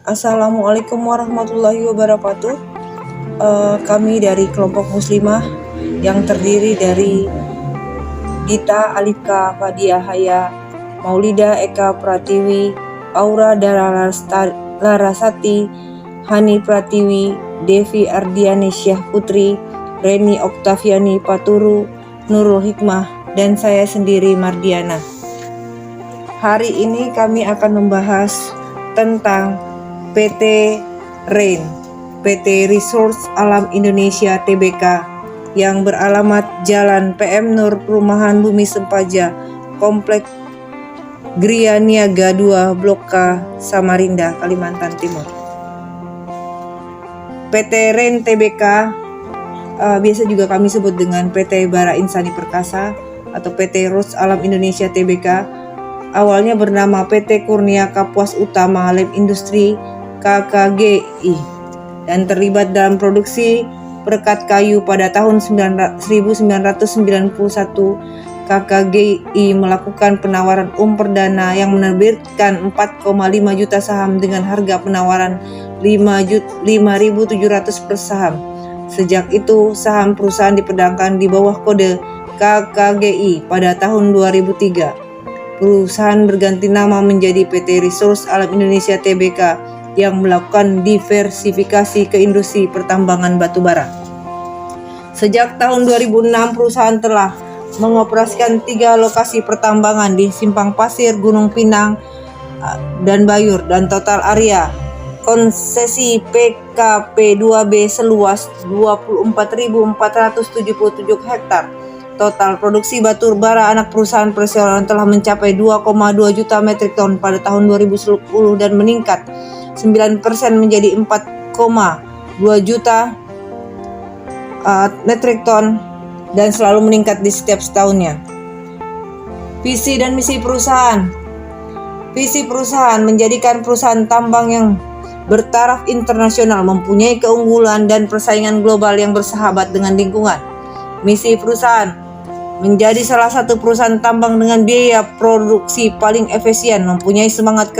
Assalamualaikum warahmatullahi wabarakatuh. Kami dari kelompok muslimah yang terdiri dari Dita Alifka Fadia Haya, Maulida Eka Pratiwi, Aura Dara Larasati, Hani Pratiwi, Devi Ardiani Syah Putri, Reni Oktaviani Paturu, Nurul Hikmah, dan saya sendiri Mardiana. Hari ini kami akan membahas tentang PT RAIN, PT Resource Alam Indonesia Tbk, yang beralamat Jalan PM Nur Perumahan Bumi Sempaja, Komplek Gria Niaga 2, Blok K, Samarinda, Kalimantan Timur. PT RAIN Tbk biasa juga kami sebut dengan PT Bara Insani Perkasa atau PT Resource Alam Indonesia Tbk. Awalnya bernama PT Kurnia Kapuas Utama Lem Industri KKGI dan terlibat dalam produksi perekat kayu pada tahun 1991. KKGI melakukan penawaran perdana yang menerbitkan 4,5 juta saham dengan harga penawaran 5.700 per saham. Sejak itu saham perusahaan diperdagangkan di bawah kode KKGI pada tahun 2003. Perusahaan berganti nama menjadi PT Resource Alam Indonesia Tbk yang melakukan diversifikasi ke industri pertambangan batubara. Sejak tahun 2006, perusahaan telah mengoperasikan 3 lokasi pertambangan di Simpang Pasir, Gunung Pinang, dan Bayur, dan total area konsesi PKP2B seluas 24.477 hektar. Total produksi batu bara anak perusahaan perseroan telah mencapai 2,2 juta metrik ton pada tahun 2010 dan meningkat 9% menjadi 4,2 juta metrik ton dan selalu meningkat di setiap setahunnya. Visi dan misi perusahaan. Visi perusahaan menjadikan perusahaan tambang yang bertaraf internasional, mempunyai keunggulan dan persaingan global yang bersahabat dengan lingkungan. Misi perusahaan menjadi salah satu perusahaan tambang dengan biaya produksi paling efisien, mempunyai semangat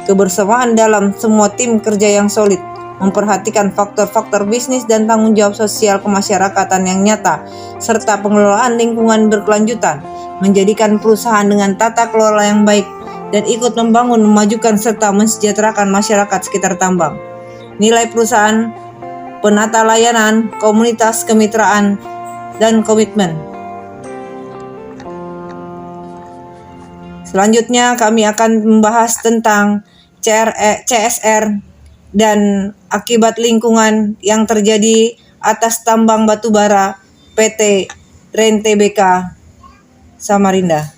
kebersamaan dalam semua tim kerja yang solid, memperhatikan faktor-faktor bisnis dan tanggung jawab sosial kemasyarakatan yang nyata, serta pengelolaan lingkungan berkelanjutan, menjadikan perusahaan dengan tata kelola yang baik, dan ikut membangun, memajukan, serta mensejahterakan masyarakat sekitar tambang. Nilai perusahaan, penata layanan, komunitas, kemitraan, dan komitmen. Selanjutnya kami akan membahas tentang CSR dan akibat lingkungan yang terjadi atas tambang batubara PT RAIN Tbk Samarinda.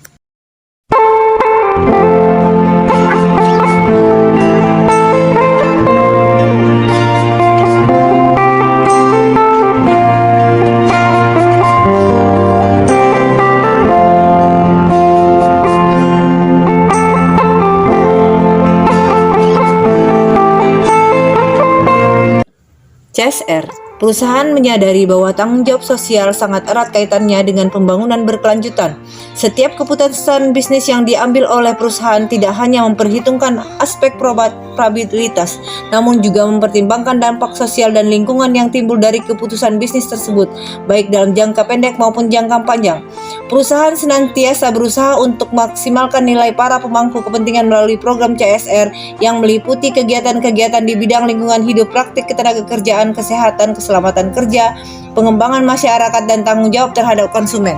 CSR. Perusahaan menyadari bahwa tanggung jawab sosial sangat erat kaitannya dengan pembangunan berkelanjutan. Setiap keputusan bisnis yang diambil oleh perusahaan tidak hanya memperhitungkan aspek probabilitas, namun juga mempertimbangkan dampak sosial dan lingkungan yang timbul dari keputusan bisnis tersebut, baik dalam jangka pendek maupun jangka panjang. Perusahaan senantiasa berusaha untuk maksimalkan nilai para pemangku kepentingan melalui program CSR yang meliputi kegiatan-kegiatan di bidang lingkungan hidup, praktik ketenagakerjaan, kesehatan, keselamatan kerja, pengembangan masyarakat, dan tanggung jawab terhadap konsumen.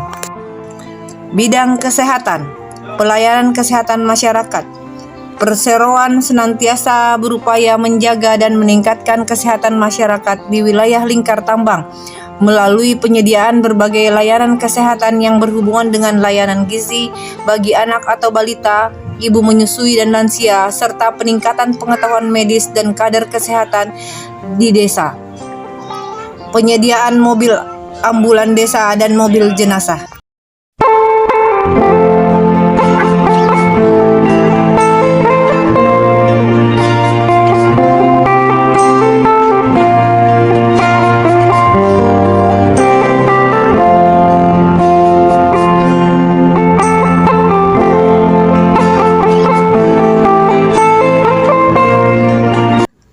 Bidang kesehatan, pelayanan kesehatan masyarakat. Perseroan senantiasa berupaya menjaga dan meningkatkan kesehatan masyarakat di wilayah lingkar tambang melalui penyediaan berbagai layanan kesehatan yang berhubungan dengan layanan gizi bagi anak atau balita, ibu menyusui dan lansia, serta peningkatan pengetahuan medis dan kader kesehatan di desa. Penyediaan mobil ambulan desa dan mobil jenazah.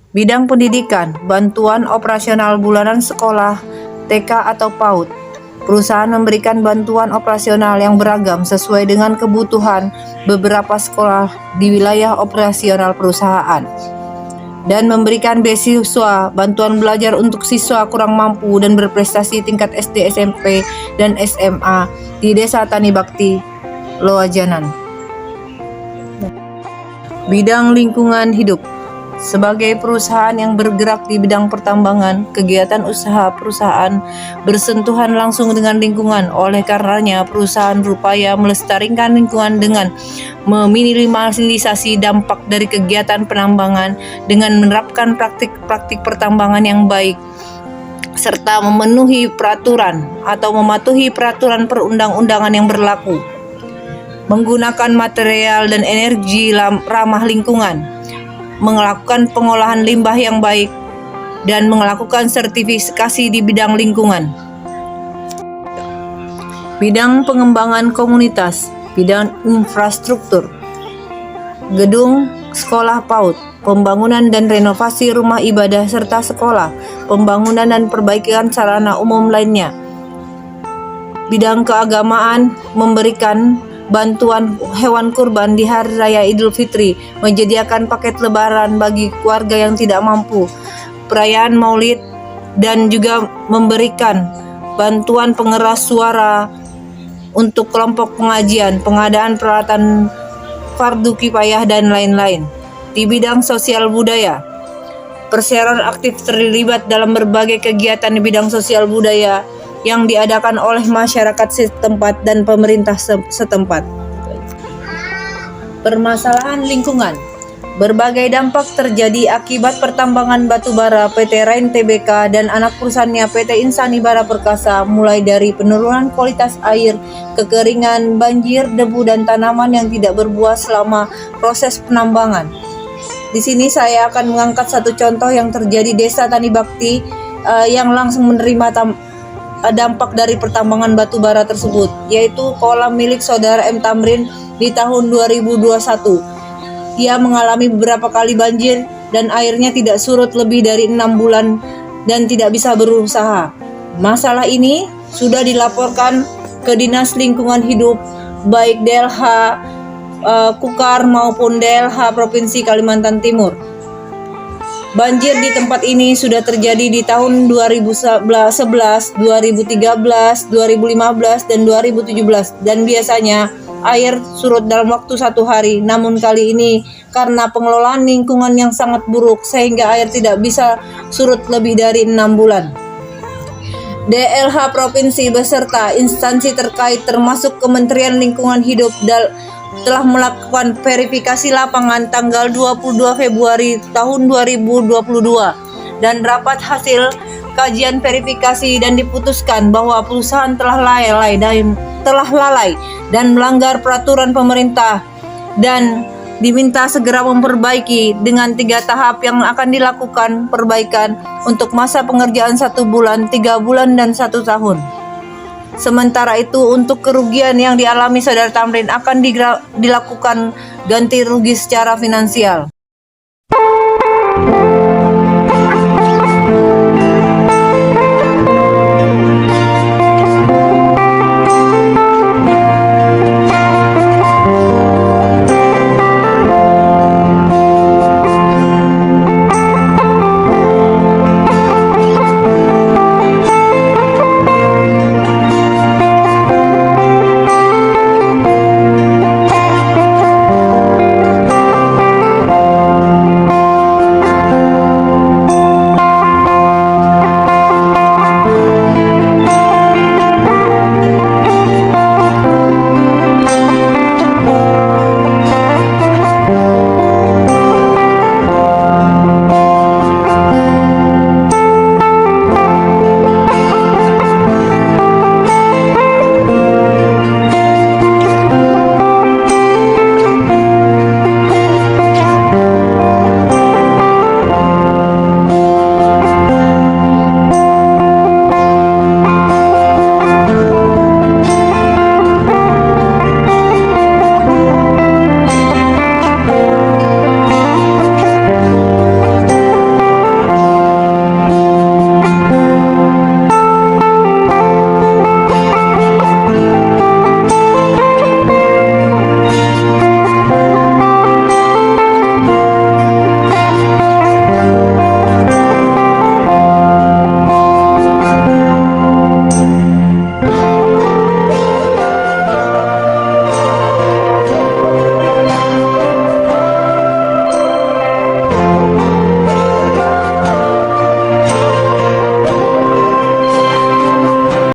Bidang pendidikan, bantuan operasional bulanan sekolah, TK atau PAUD. Perusahaan memberikan bantuan operasional yang beragam sesuai dengan kebutuhan beberapa sekolah di wilayah operasional perusahaan, dan memberikan beasiswa bantuan belajar untuk siswa kurang mampu dan berprestasi tingkat SD, SMP, dan SMA di Desa Tani Bakti, Loajanan. Bidang lingkungan hidup. Sebagai perusahaan yang bergerak di bidang pertambangan, kegiatan usaha perusahaan bersentuhan langsung dengan lingkungan. Oleh karenanya, perusahaan berupaya melestarikan lingkungan dengan meminimalisasi dampak dari kegiatan penambangan dengan menerapkan praktik-praktik pertambangan yang baik, serta memenuhi peraturan atau mematuhi peraturan perundang-undangan yang berlaku. Menggunakan material dan energi ramah lingkungan, melakukan pengolahan limbah yang baik, dan melakukan sertifikasi di bidang lingkungan. Bidang pengembangan komunitas, bidang infrastruktur, gedung sekolah PAUD, pembangunan dan renovasi rumah ibadah serta sekolah, pembangunan dan perbaikan sarana umum lainnya. Bidang keagamaan, memberikan bantuan hewan kurban di Hari Raya Idul Fitri, menyediakan paket lebaran bagi keluarga yang tidak mampu, perayaan Maulid, dan juga memberikan bantuan pengeras suara untuk kelompok pengajian, pengadaan peralatan fardu kifayah, dan lain-lain. Di bidang sosial budaya, perseroan aktif terlibat dalam berbagai kegiatan di bidang sosial budaya yang diadakan oleh masyarakat setempat dan pemerintah setempat. Permasalahan lingkungan. Berbagai dampak terjadi akibat pertambangan batu bara PT Rain Tbk dan anak perusahaannya PT Insani Bara Perkasa, mulai dari penurunan kualitas air, kekeringan, banjir, debu, dan tanaman yang tidak berbuah selama proses penambangan. Di sini saya akan mengangkat satu contoh yang terjadi Desa Tani Bakti yang langsung menerima dampak dari pertambangan batu bara tersebut, yaitu kolam milik saudara M. Tamrin di tahun 2021. Ia mengalami beberapa kali banjir dan airnya tidak surut lebih dari 6 bulan dan tidak bisa berusaha. Masalah ini sudah dilaporkan ke Dinas Lingkungan Hidup, baik DLH Kukar maupun DLH Provinsi Kalimantan Timur. Banjir di tempat ini sudah terjadi di tahun 2011, 2013, 2015, dan 2017, dan biasanya air surut dalam waktu 1 hari. Namun kali ini karena pengelolaan lingkungan yang sangat buruk sehingga air tidak bisa surut lebih dari 6 bulan. DLH Provinsi beserta instansi terkait termasuk Kementerian Lingkungan Hidup telah melakukan verifikasi lapangan tanggal 22 Februari tahun 2022 dan rapat hasil kajian verifikasi, dan diputuskan bahwa perusahaan telah lalai dan melanggar peraturan pemerintah dan diminta segera memperbaiki dengan 3 tahap yang akan dilakukan perbaikan untuk masa pengerjaan 1 bulan, 3 bulan, dan 1 tahun. Sementara itu, untuk kerugian yang dialami saudara Tamrin akan dilakukan ganti rugi secara finansial.